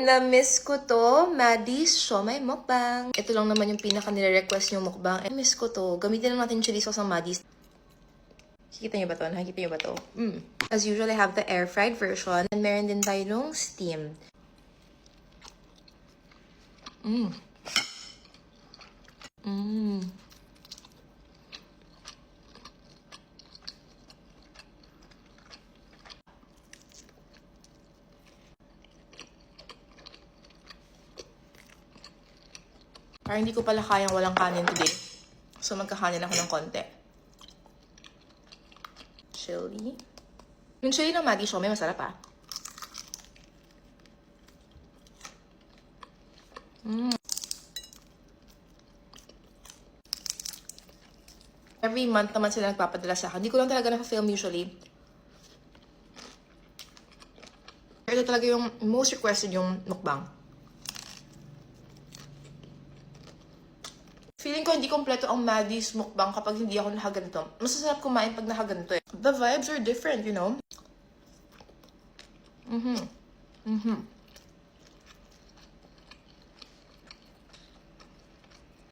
Na-miss ko to. Maddie's Siomai Mukbang. Ito lang naman yung pinaka nire-request yung mukbang. Miss ko to. Gamitin lang natin chili sauce ng Maddie's. Nakikita niyo ba to? Nakikita niyo ba to? As usual, I have the air-fried version. And meron din tayo nung steamed. Parang hindi ko pala kayang walang kanin today. So, magkakanin ako ng konti. Chili. Yung chili ng Maddie's Siomai, masarap ah. Every month naman sila nagpapadala sa akin. Hindi ko lang talaga na-film usually. Pero ito talaga yung most requested yung mukbang. Feeling ko hindi kompleto ang Maddie's mukbang kapag hindi ako nakaganito. Masasarap kumain pag nakaganito eh. The vibes are different, you know?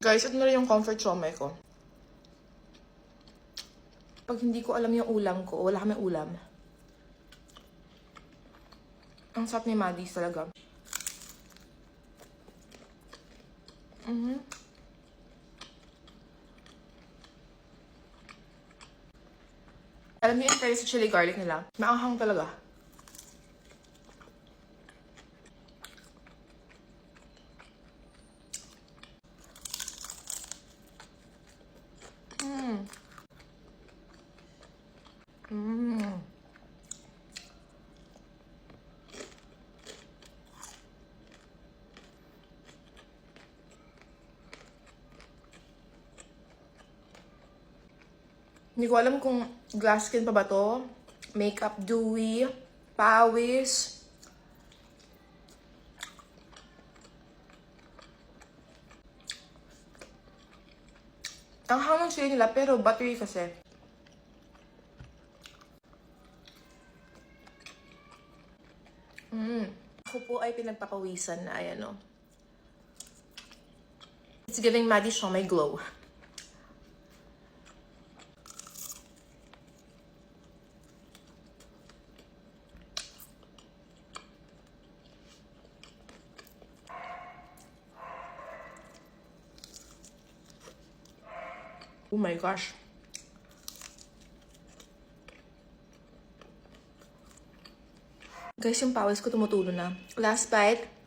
Guys, ito na rin yung comfort siomai ko. Pag hindi ko alam yung ulam ko, wala kami ulam. Ang sarap ni Maddie's talaga. Alam niyo yung sa chili garlic nila? Maanghang talaga. Hindi ko alam kung glass skin pa ba to. Makeup dewy. Pawis. Ang hang ng chili nila pero buttery kasi. Ako po ay pinagpapawisan na ayan o. It's giving Maddie's Siomai glow. Oh my gosh. Guys, yung pawis ko tumutulo na. Last bite.